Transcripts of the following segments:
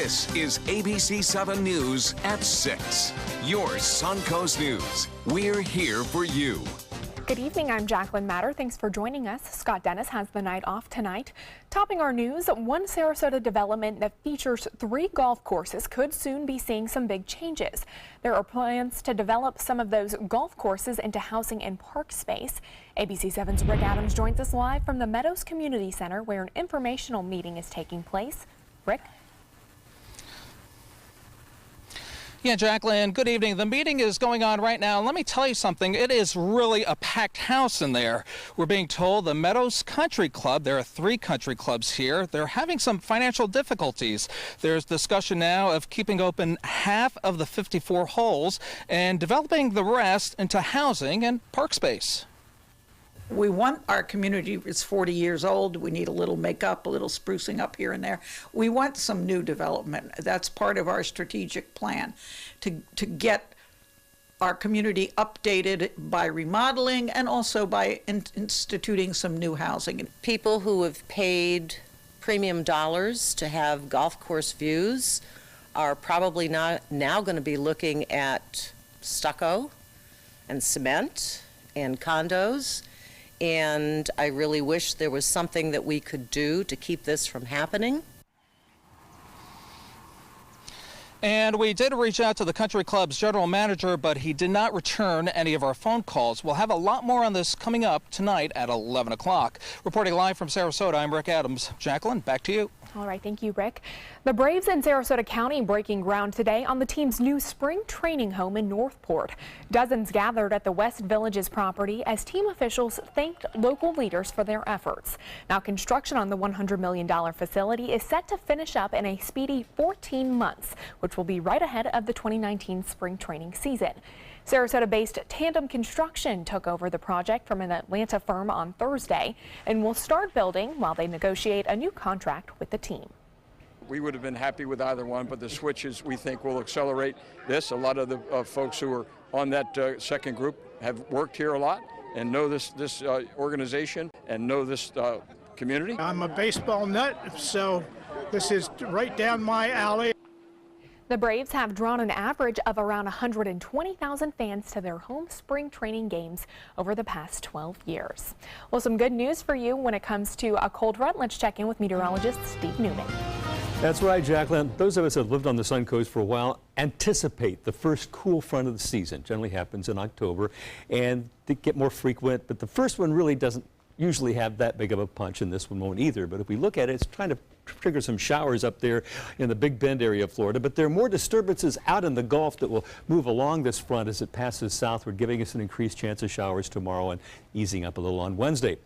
This is ABC7 News at 6. Your Suncoast News. We're here for you. Good evening, I'm Jacqueline Matter. Thanks for joining us. Scott Dennis has the night off tonight. Topping our news, one Sarasota development that features 3 golf courses could soon be seeing some big changes. There are plans to develop some of those golf courses into housing and park space. ABC7's Rick Adams joins us live from the Meadows Community Center, where an informational meeting is taking place. Rick? Yeah, Jacqueline, good evening. The meeting is going on right now. Let me tell you something. It is really a packed house in there. We're being told the Meadows Country Club, there are 3 country clubs here, they're having some financial difficulties. There's discussion now of keeping open half of the 54 holes and developing the rest into housing and park space. We want our community, it's 40 years old, we need a little makeup, a little sprucing up here and there. We want some new development. That's part of our strategic plan, to get our community updated by remodeling and also by instituting some new housing. People who have paid premium dollars to have golf course views are probably not now going to be looking at stucco and cement and condos. And I really wish there was something that we could do to keep this from happening. And we did reach out to the country club's general manager, but he did not return any of our phone calls. We'll have a lot more on this coming up tonight at 11 o'clock. Reporting live from Sarasota, I'm Rick Adams. Jacqueline, back to you. All right, thank you, Rick. The Braves in Sarasota County breaking ground today on the team's new spring training home in Northport. Dozens gathered at the West Villages property as team officials thanked local leaders for their efforts. Now, construction on the $100 million facility is set to finish up in a speedy 14 months, which will be right ahead of the 2019 spring training season. Sarasota-based Tandem Construction took over the project from an Atlanta firm on Thursday and will start building while they negotiate a new contract with the team. We would have been happy with either one, but the switches we think will accelerate this. A lot of the folks who are on that second group have worked here a lot and know this organization and know this community. I'm a baseball nut, so this is right down my alley. The Braves have drawn an average of around 120,000 fans to their home spring training games over the past 12 years. Well, some good news for you when it comes to a cold front. Let's check in with meteorologist Steve Newman. That's right, Jacqueline. Those of us that have lived on the Suncoast for a while anticipate the first cool front of the season. Generally happens in October, and they get more frequent, but the first one really doesn't usually have that big of a punch, and this one won't either. But if we look at it, it's trying to trigger some showers up there in the Big Bend area of Florida. But there are more disturbances out in the Gulf that will move along this front as it passes southward, giving us an increased chance of showers tomorrow and easing up a little on Wednesday.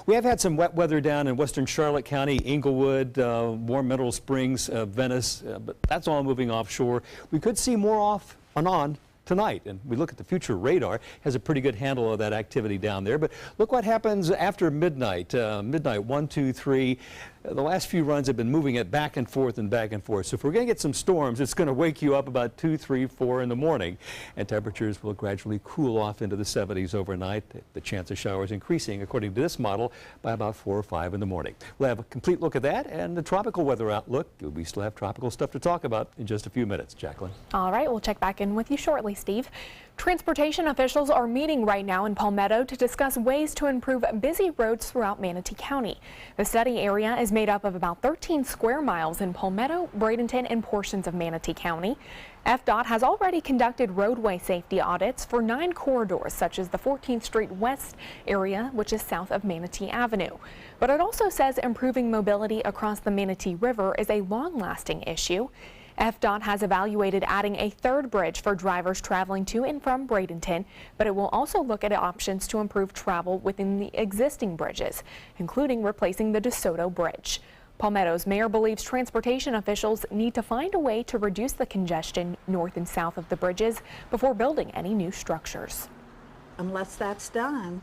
We have had some wet weather down in western Charlotte County, Inglewood, warm Mineral Springs, Venice, but that's all moving offshore. We could see more off and on tonight, and we look at the future radar, has a pretty good handle of that activity down there. But look what happens after midnight. Midnight 1, 2, 3. The last few runs have been moving it back and forth and back and forth. So if we're going to get some storms, it's going to wake you up about 2, 3, 4 in the morning. And temperatures will gradually cool off into the 70s overnight. The chance of showers increasing, according to this model, by about 4 or 5 in the morning. We'll have a complete look at that and the tropical weather outlook. We still have tropical stuff to talk about in just a few minutes. Jacqueline. All right, we'll check back in with you shortly, Steve. Transportation officials are meeting right now in Palmetto to discuss ways to improve busy roads throughout Manatee County. The study area is made up of about 13 square miles in Palmetto, Bradenton, and portions of Manatee County. FDOT has already conducted roadway safety audits for 9 corridors, such as the 14th Street West area, which is south of Manatee Avenue. But it also says improving mobility across the Manatee River is a long-lasting issue. FDOT has evaluated adding a 3rd bridge for drivers traveling to and from Bradenton, but it will also look at options to improve travel within the existing bridges, including replacing the DeSoto Bridge. Palmetto's mayor believes transportation officials need to find a way to reduce the congestion north and south of the bridges before building any new structures. Unless that's done,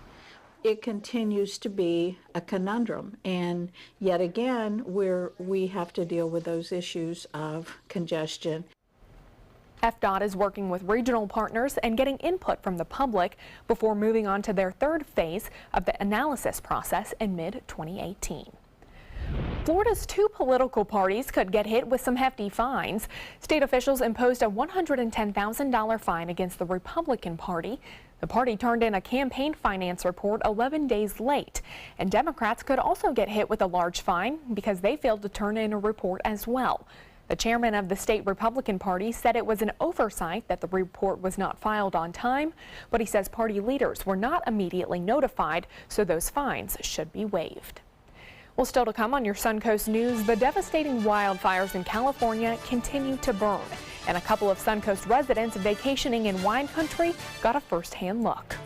it continues to be a conundrum, and yet again we have to deal with those issues of congestion. FDOT is working with regional partners and getting input from the public before moving on to their 3rd phase of the analysis process in mid-2018. Florida's two political parties could get hit with some hefty fines. State officials imposed a $110,000 fine against the Republican Party. The party turned in a campaign finance report 11 days late. And Democrats could also get hit with a large fine because they failed to turn in a report as well. The chairman of the state Republican Party said it was an oversight that the report was not filed on time, but he says party leaders were not immediately notified, so those fines should be waived. Well, still to come on your Suncoast News, the devastating wildfires in California continue to burn, and a couple of Suncoast residents vacationing in wine country got a first-hand look.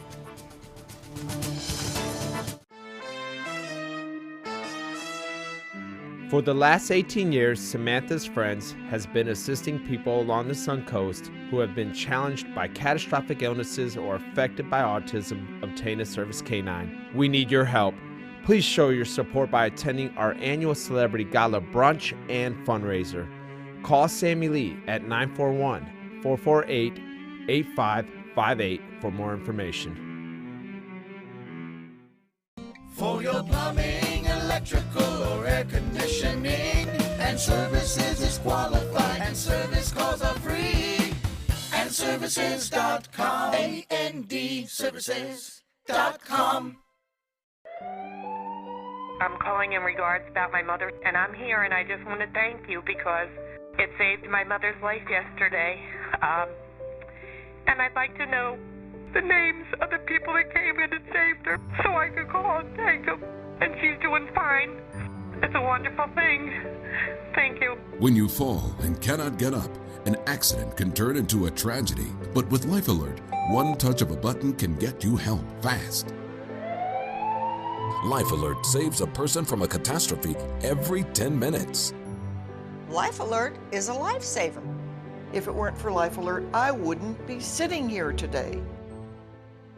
For the last 18 years, Samantha's Friends has been assisting people along the Suncoast who have been challenged by catastrophic illnesses or affected by autism obtain a service canine. We need your help. Please show your support by attending our annual Celebrity Gala brunch and fundraiser. Call Sammy Lee at 941-448-8558 for more information. For your plumbing, electrical, or air conditioning, and services is qualified, and service calls are free. And services.com, A-N-D, services.com. I'm calling in regards about my mother, and I'm here, and I just want to thank you because it saved my mother's life yesterday. And I'd like to know the names of the people that came in and saved her so I could call and thank them. And she's doing fine. It's a wonderful thing. Thank you. When you fall and cannot get up, an accident can turn into a tragedy. But with Life Alert, one touch of a button can get you help fast. Life Alert saves a person from a catastrophe every 10 minutes. Life Alert is a lifesaver. If it weren't for Life Alert, I wouldn't be sitting here today.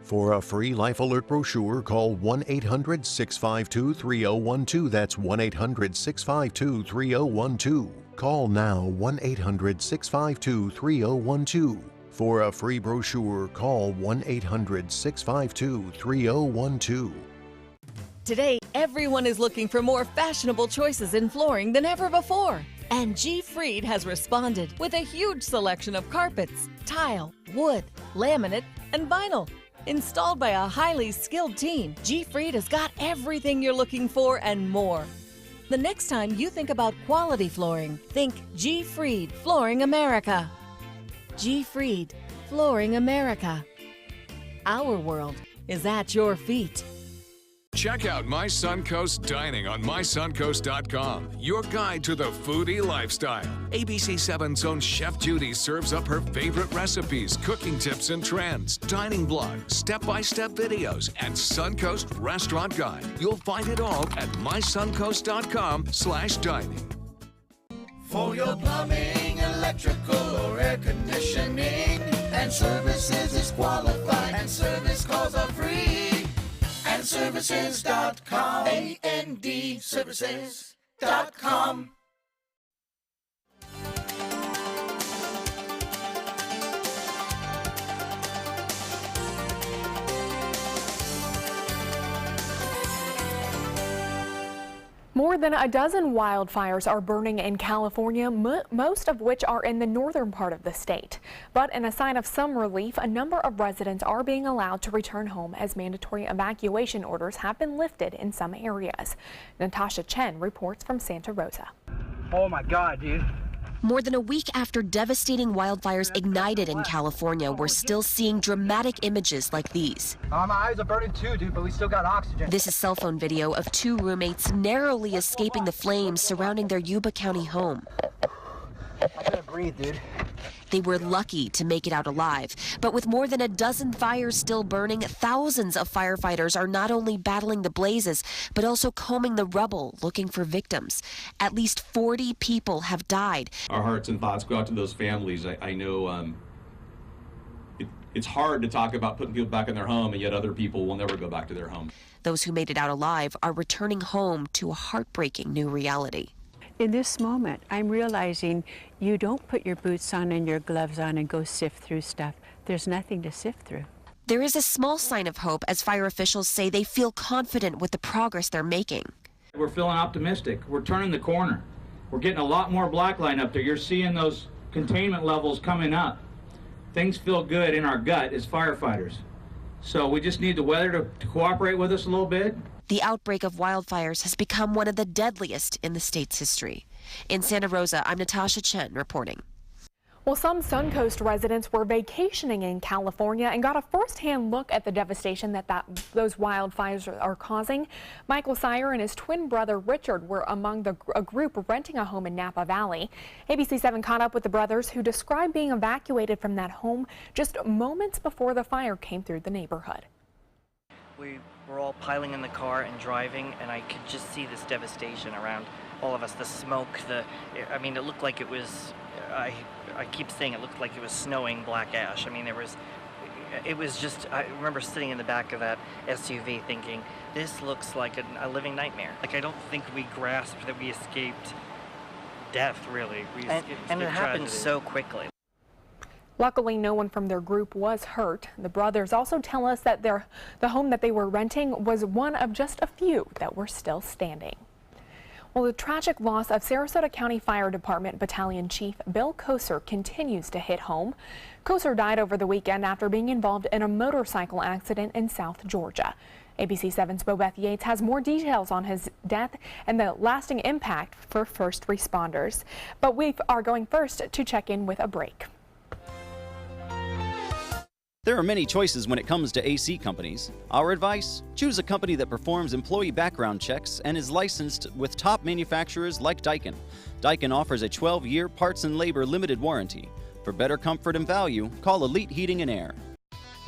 For a free Life Alert brochure, call 1-800-652-3012. That's 1-800-652-3012. Call now 1-800-652-3012. For a free brochure, call 1-800-652-3012. Today, everyone is looking for more fashionable choices in flooring than ever before. And G. Fried has responded with a huge selection of carpets, tile, wood, laminate, and vinyl. Installed by a highly skilled team, G. Fried has got everything you're looking for and more. The next time you think about quality flooring, think G. Fried Flooring America. G. Fried Flooring America. Our world is at your feet. Check out My Suncoast Dining on mysuncoast.com, your guide to the foodie lifestyle. ABC7's own Chef Judy serves up her favorite recipes, cooking tips and trends, dining blogs, step-by-step videos, and Suncoast Restaurant Guide. You'll find it all at mysuncoast.com/dining. For your plumbing, electrical, or air conditioning, and services is qualified, and service calls are free. And services.com, A-N-D, services.com. More than a dozen wildfires are burning in California, most of which are in the northern part of the state. But in a sign of some relief, a number of residents are being allowed to return home as mandatory evacuation orders have been lifted in some areas. Natasha Chen reports from Santa Rosa. Oh my God, dude. More than a week after devastating wildfires ignited in California, we're still seeing dramatic images like these. My eyes are burning too, dude, but we still got oxygen. This is cell phone video of two roommates narrowly escaping the flames surrounding their Yuba County home. I couldn't breathe, dude. They were lucky to make it out alive, but with more than a dozen fires still burning, thousands of firefighters are not only battling the blazes, but also combing the rubble looking for victims. At least 40 people have died. Our hearts and thoughts go out to those families. I know it's hard to talk about putting people back in their home, and yet other people will never go back to their home. Those who made it out alive are returning home to a heartbreaking new reality. In this moment, I'm realizing you don't put your boots on and your gloves on and go sift through stuff. There's nothing to sift through. There is a small sign of hope as fire officials say they feel confident with the progress they're making. We're feeling optimistic. We're turning the corner. We're getting a lot more black line up there. You're seeing those containment levels coming up. Things feel good in our gut as firefighters. So we just need the weather to cooperate with us a little bit. The outbreak of wildfires has become one of the deadliest in the state's history. In Santa Rosa, I'm Natasha Chen reporting. Well, some Suncoast residents were vacationing in California and got a first-hand look at the devastation that those wildfires are causing. Michael Sire and his twin brother Richard were among a group renting a home in Napa Valley. ABC7 caught up with the brothers, who described being evacuated from that home just moments before the fire came through the neighborhood. We were all piling in the car and driving, and I could just see this devastation around all of us. The smoke, I mean, it looked like it was, I keep saying it looked like it was snowing black ash. I mean, it was just, I remember sitting in the back of that SUV thinking, this looks like a living nightmare. Like, I don't think we grasped that we escaped death, really. And it happened so quickly. Luckily, no one from their group was hurt. The brothers also tell us that the home that they were renting was one of just a few that were still standing. Well, the tragic loss of Sarasota County Fire Department Battalion Chief Bill Koser continues to hit home. Koser died over the weekend after being involved in a motorcycle accident in South Georgia. ABC7's Bobeth Yates has more details on his death and the lasting impact for first responders. But we are going first to check in with a break. There are many choices when it comes to AC companies. Our advice? Choose a company that performs employee background checks and is licensed with top manufacturers like Daikin. Daikin offers a 12-year parts and labor limited warranty. For better comfort and value, call Elite Heating and Air.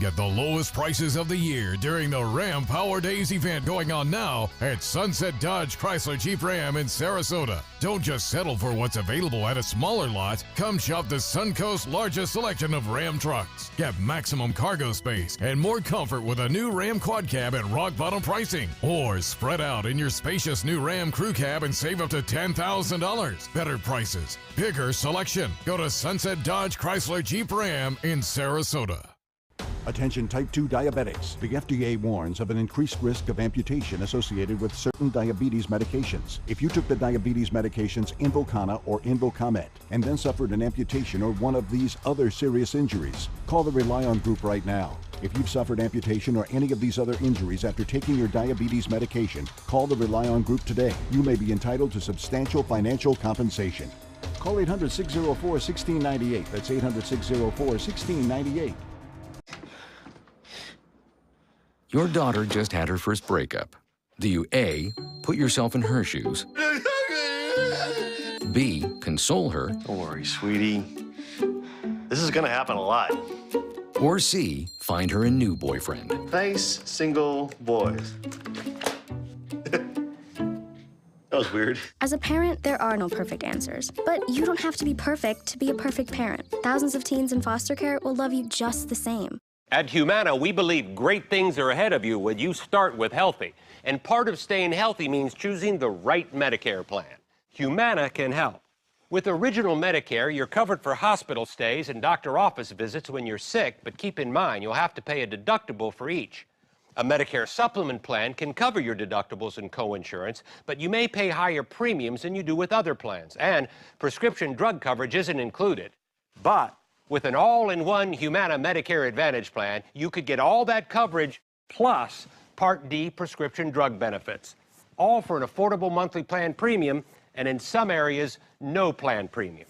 Get the lowest prices of the year during the Ram Power Days event going on now at Sunset Dodge Chrysler Jeep Ram in Sarasota. Don't just settle for what's available at a smaller lot. Come shop the Suncoast's largest selection of Ram trucks. Get maximum cargo space and more comfort with a new Ram Quad Cab at rock bottom pricing. Or spread out in your spacious new Ram Crew Cab and save up to $10,000. Better prices, bigger selection. Go to Sunset Dodge Chrysler Jeep Ram in Sarasota. Attention type 2 diabetics. The FDA warns of an increased risk of amputation associated with certain diabetes medications. If you took the diabetes medications Invokana or Invokamet and then suffered an amputation or one of these other serious injuries, call the Rely On Group right now. If you've suffered amputation or any of these other injuries after taking your diabetes medication, call the Rely On Group today. You may be entitled to substantial financial compensation. Call 800-604-1698. That's 800-604-1698. Your daughter just had her first breakup. Do you A, put yourself in her shoes? B, console her? Don't worry, sweetie. This is gonna happen a lot. Or C, find her a new boyfriend? Nice, single boys. That was weird. As a parent, there are no perfect answers. But you don't have to be perfect to be a perfect parent. Thousands of teens in foster care will love you just the same. At Humana, we believe great things are ahead of you when you start with healthy. And part of staying healthy means choosing the right Medicare plan. Humana can help. With Original Medicare, you're covered for hospital stays and doctor office visits when you're sick, but keep in mind, you'll have to pay a deductible for each. A Medicare supplement plan can cover your deductibles and coinsurance, but you may pay higher premiums than you do with other plans. And prescription drug coverage isn't included. But with an all-in-one Humana Medicare Advantage plan, you could get all that coverage plus Part D prescription drug benefits, all for an affordable monthly plan premium, and in some areas, no plan premium.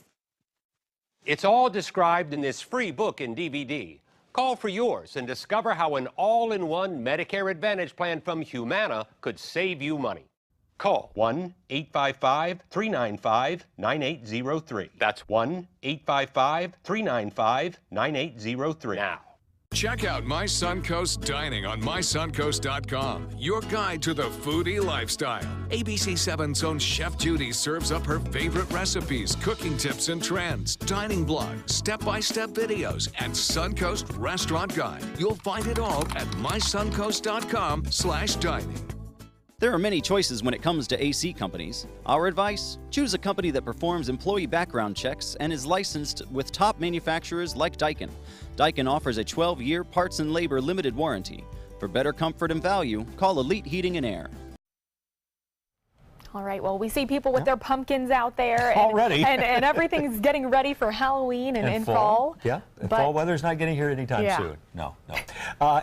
It's all described in this free book and DVD. Call for yours and discover how an all-in-one Medicare Advantage plan from Humana could save you money. Call 1-855-395-9803. That's 1-855-395-9803 now. Check out My Suncoast Dining on mysuncoast.com, your guide to the foodie lifestyle. ABC7's own Chef Judy serves up her favorite recipes, cooking tips and trends, dining blogs, step-by-step videos, and Suncoast Restaurant Guide. You'll find it all at mysuncoast.com/dining. There are many choices when it comes to AC companies. Our advice? Choose a company that performs employee background checks and is licensed with top manufacturers like Daikin. Daikin offers a 12-year parts and labor limited warranty. For better comfort and value, call Elite Heating and Air. All right, well, we see people with their pumpkins out there. And, Already. and everything's getting ready for Halloween and fall. Yeah, and fall weather's not getting here anytime soon. No.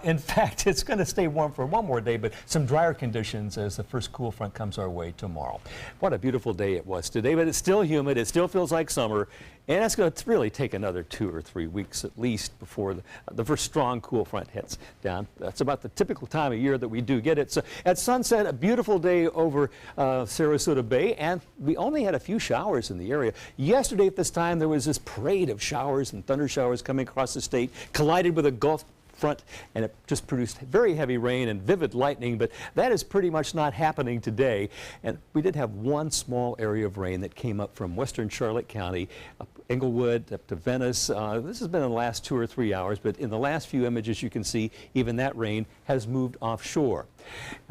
In fact, it's going to stay warm for one more day, but some drier conditions as the first cool front comes our way tomorrow. What a beautiful day it was today, but it's still humid. It still feels like summer. And it's going to really take another 2 or 3 weeks at least before the first strong cool front hits down. That's about the typical time of year that we do get it. So at sunset, a beautiful day over Sarasota Bay, and we only had a few showers in the area. Yesterday at this time, there was this parade of showers and thunder showers coming across the state, collided with a Gulf front, and it just produced very heavy rain and vivid lightning, but that is pretty much not happening today. And we did have one small area of rain that came up from western Charlotte County, up Englewood, up to Venice. This has been in the last 2 or 3 hours, but in the last few images you can see even that rain has moved offshore.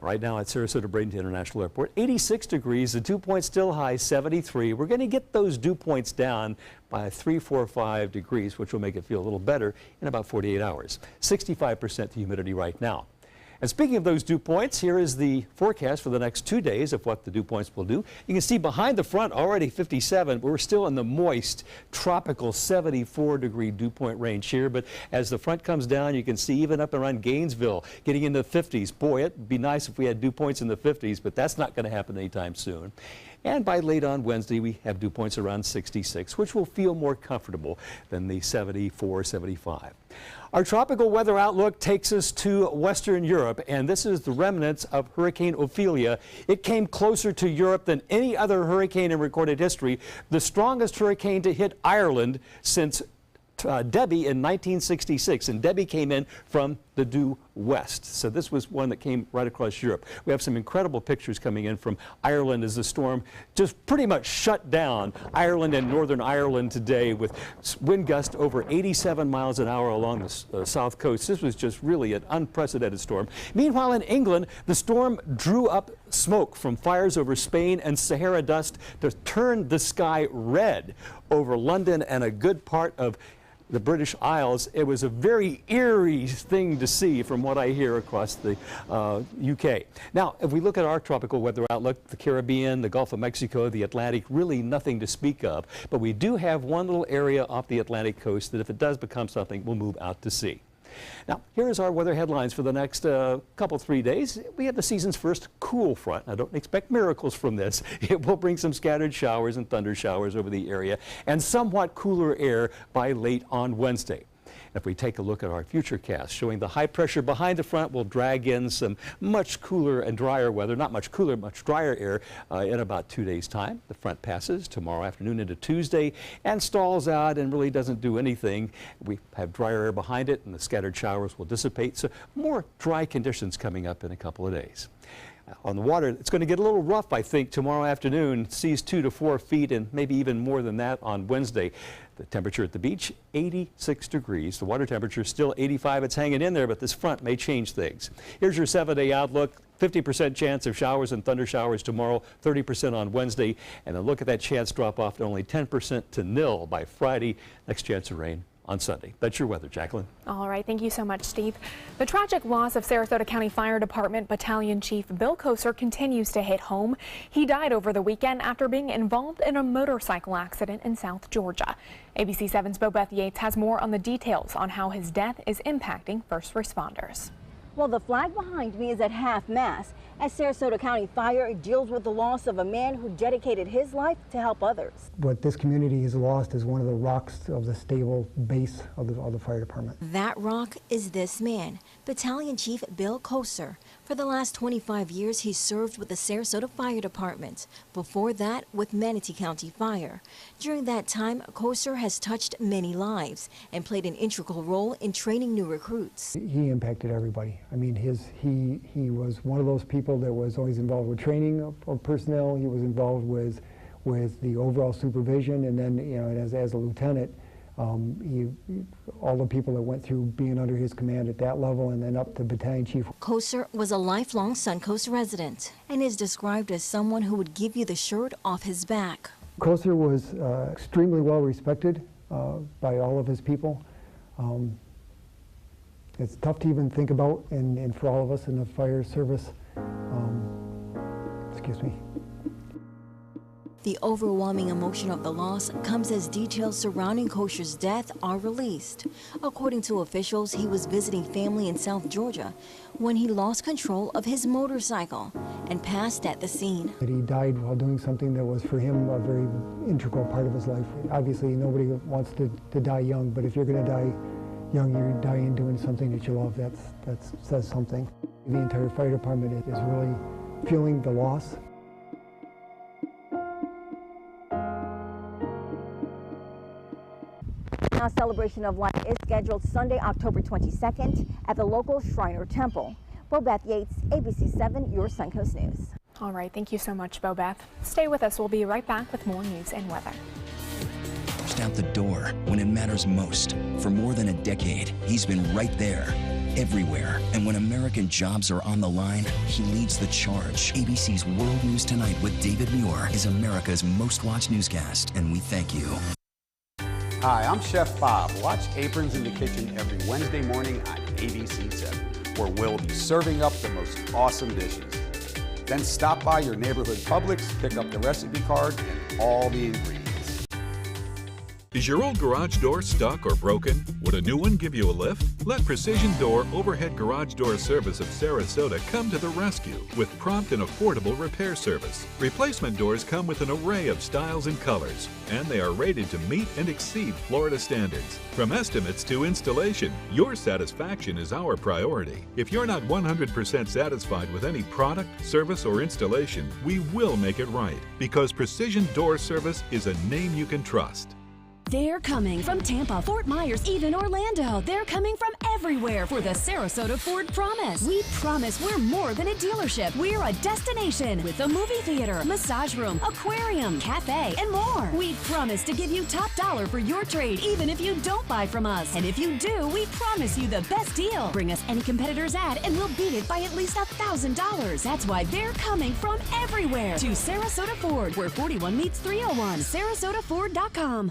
Right now at Sarasota Bradenton International Airport, 86 degrees, the dew point still high, 73. We're going to get those dew points down by 3, 4, 5 degrees, which will make it feel a little better in about 48 hours. 65% humidity right now. And speaking of those dew points, here is the forecast for the next 2 days of what the dew points will do. You can see behind the front already 57, but we're still in the moist, tropical 74-degree dew point range here. But as the front comes down, you can see even up around Gainesville getting into the 50s. Boy, it'd be nice if we had dew points in the 50s, but that's not going to happen anytime soon. And by late on Wednesday, we have dew points around 66, which will feel more comfortable than the 74, 75. Our tropical weather outlook takes us to Western Europe, and this is the remnants of Hurricane Ophelia. It came closer to Europe than any other hurricane in recorded history, the strongest hurricane to hit Ireland since Debbie in 1966, and Debbie came in from the due west. So this was one that came right across Europe. We have some incredible pictures coming in from Ireland as the storm just pretty much shut down Ireland and Northern Ireland today with wind gusts over 87 miles an hour along the south coast. This was just really an unprecedented storm. Meanwhile, in England, the storm drew up smoke from fires over Spain and Sahara dust to turn the sky red over London and a good part of the British Isles. It was a very eerie thing to see from what I hear across the UK. Now, if we look at our tropical weather outlook, the Caribbean, the Gulf of Mexico, the Atlantic, really nothing to speak of. But we do have one little area off the Atlantic coast that if it does become something, we'll move out to sea. Now, here's our weather headlines for the next couple, 3 days. We have the season's first cool front. I don't expect miracles from this. It will bring some scattered showers and thunder showers over the area and somewhat cooler air by late on Wednesday. If we take a look at our future cast, showing the high pressure behind the front will drag in some much cooler and drier weather, not much cooler, much drier air in about 2 days' time. The front passes tomorrow afternoon into Tuesday and stalls out and really doesn't do anything. We have drier air behind it and the scattered showers will dissipate. So more dry conditions coming up in a couple of days. On the water, it's going to get a little rough, I think, tomorrow afternoon. Seas 2 to 4 feet and maybe even more than that on Wednesday. The temperature at the beach, 86 degrees. The water temperature is still 85. It's hanging in there, but this front may change things. Here's your 7-day outlook. 50% chance of showers and thunder showers tomorrow, 30% on Wednesday. And then look at that chance drop off to only 10% to nil by Friday. Next chance of rain on Sunday. That's your weather, Jacqueline. All right, thank you so much, Steve. The tragic loss of Sarasota County Fire Department Battalion Chief Bill Koser continues to hit home. He died over the weekend after being involved in a motorcycle accident in South Georgia. ABC7's Bobeth Yates has more on the details on how his death is impacting first responders. Well, the flag behind me is at half-mast as Sarasota County Fire deals with the loss of a man who dedicated his life to help others. What this community has lost is one of the rocks of the stable base of the fire department. That rock is this man, Battalion Chief Bill Koser. For the last 25 years, he served with the Sarasota Fire Department. Before that, with Manatee County Fire. During that time, Koser has touched many lives and played an integral role in training new recruits. He impacted everybody. I mean, he was one of those people that was always involved with training of personnel. He was involved with the overall supervision, and then, you know, as a lieutenant, all the people that went through being under his command at that level and then up to battalion chief. Koser was a lifelong Suncoast resident and is described as someone who would give you the shirt off his back. Koser was extremely well respected by all of his people. It's tough to even think about, and for all of us in the fire service, excuse me. The overwhelming emotion of the loss comes as details surrounding Kosher's death are released. According to officials, he was visiting family in South Georgia when he lost control of his motorcycle and passed at the scene. He died while doing something that was for him a very integral part of his life. Obviously, nobody wants to die young, but if you're going to die young, you're dying doing something that you love. That says something. The entire fire department is really feeling the loss. Now, Celebration of Life is scheduled Sunday, October 22nd at the local Shriner Temple. Bobeth Yates, ABC7, your Suncoast News. All right, thank you so much, Bobeth. Stay with us. We'll be right back with more news and weather. Just out the door when it matters most. For more than a decade, he's been right there, everywhere. And when American jobs are on the line, he leads the charge. ABC's World News Tonight with David Muir is America's most watched newscast, and we thank you. Hi, I'm Chef Bob. Watch Aprons in the Kitchen every Wednesday morning on ABC7, where we'll be serving up the most awesome dishes. Then stop by your neighborhood Publix, pick up the recipe card and all the ingredients. Is your old garage door stuck or broken? Would a new one give you a lift? Let Precision Door Overhead Garage Door Service of Sarasota come to the rescue with prompt and affordable repair service. Replacement doors come with an array of styles and colors, and they are rated to meet and exceed Florida standards. From estimates to installation, your satisfaction is our priority. If you're not 100% satisfied with any product, service, or installation, we will make it right, because Precision Door Service is a name you can trust. They're coming from Tampa, Fort Myers, even Orlando. They're coming from everywhere for the Sarasota Ford Promise. We promise we're more than a dealership. We're a destination with a movie theater, massage room, aquarium, cafe, and more. We promise to give you top dollar for your trade, even if you don't buy from us. And if you do, we promise you the best deal. Bring us any competitor's ad and we'll beat it by at least $1,000. That's why they're coming from everywhere to Sarasota Ford, where 41 meets 301. SarasotaFord.com.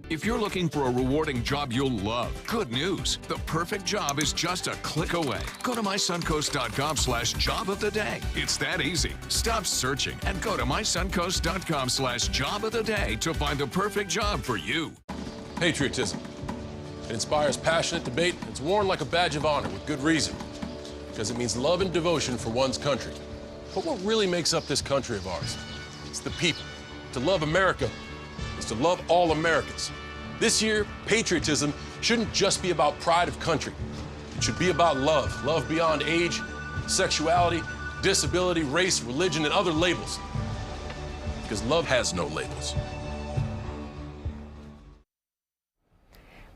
If you're looking for a rewarding job you'll love, good news. The perfect job is just a click away. Go to mysuncoast.com/job of the day. It's that easy. Stop searching and go to mysuncoast.com/job of the day to find the perfect job for you. Patriotism. It inspires passionate debate. It's worn like a badge of honor with good reason, because it means love and devotion for one's country. But what really makes up this country of ours? It's the people. To love America is to love all Americans. This year, patriotism shouldn't just be about pride of country. It should be about love. Love beyond age, sexuality, disability, race, religion, and other labels. Because love has no labels.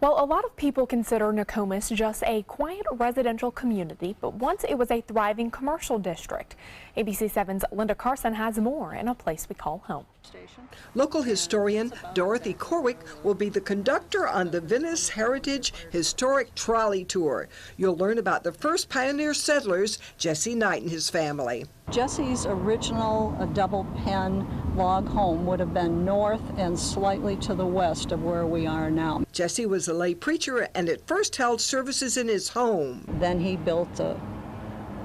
Well, a lot of people consider Nokomis just a quiet residential community, but once it was a thriving commercial district. ABC7's Linda Carson has more in A Place We Call Home. Local historian Dorothy Corwick will be the conductor on the Venice Heritage Historic Trolley Tour. You'll learn about the first pioneer settlers, Jesse Knight and his family. Jesse's original double pen log home would have been north and slightly to the west of where we are now. Jesse was a lay preacher and at first held services in his home. Then he built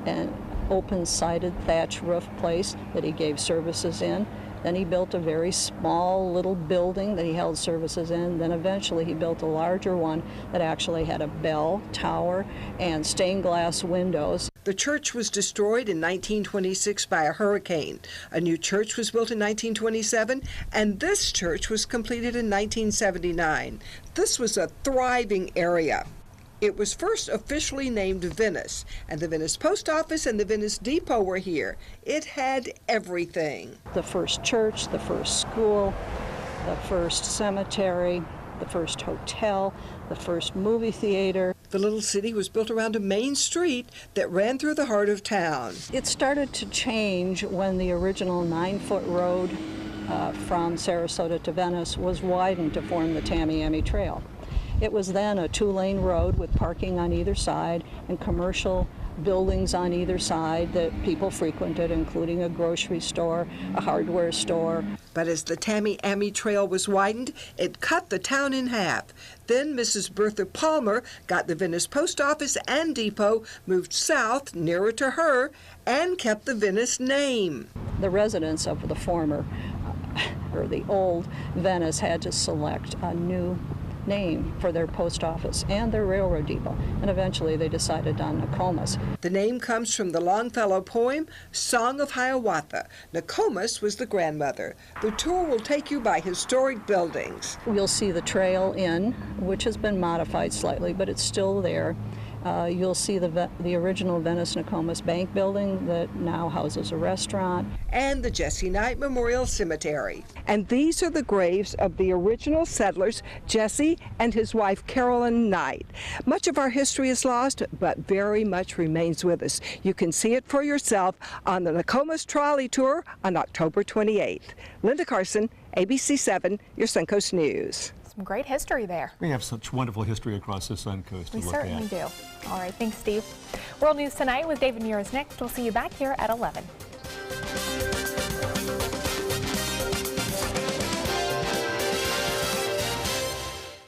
an open-sided thatch roof place that he gave services in. Then he built a very small little building that he held services in. Then eventually he built a larger one that actually had a bell tower and stained glass windows. The church was destroyed in 1926 by a hurricane. A new church was built in 1927, and this church was completed in 1979. This was a thriving area. It was first officially named Venice, and the Venice Post Office and the Venice Depot were here. It had everything. The first church, the first school, the first cemetery, the first hotel, the first movie theater. The little city was built around a main street that ran through the heart of town. It started to change when the original 9-foot road from Sarasota to Venice was widened to form the Tamiami Trail. It was then a 2-lane road with parking on either side and commercial buildings on either side that people frequented, including a grocery store, a hardware store. But as the Tamiami Trail was widened, it cut the town in half. Then Mrs. Bertha Palmer got the Venice Post Office and depot moved south, nearer to her, and kept the Venice name. The residents of the former, or the old Venice, had to select a new name for their post office and their railroad depot, and eventually they decided on Nokomis. The name comes from the Longfellow poem, Song of Hiawatha. Nokomis was the grandmother. The tour will take you by historic buildings. You'll see the Trail Inn, which has been modified slightly, but it's still there. You'll see the original Venice Nokomis Bank building that now houses a restaurant. And the Jesse Knight Memorial Cemetery. And these are the graves of the original settlers, Jesse and his wife Carolyn Knight. Much of our history is lost, but very much remains with us. You can see it for yourself on the Nokomis Trolley Tour on October 28th. Linda Carson, ABC7, your Suncoast News. Some great history there. We have such wonderful history across the Suncoast to We look certainly at. do. All right, thanks, Steve. World News Tonight with David Muir is next. We'll see you back here at 11.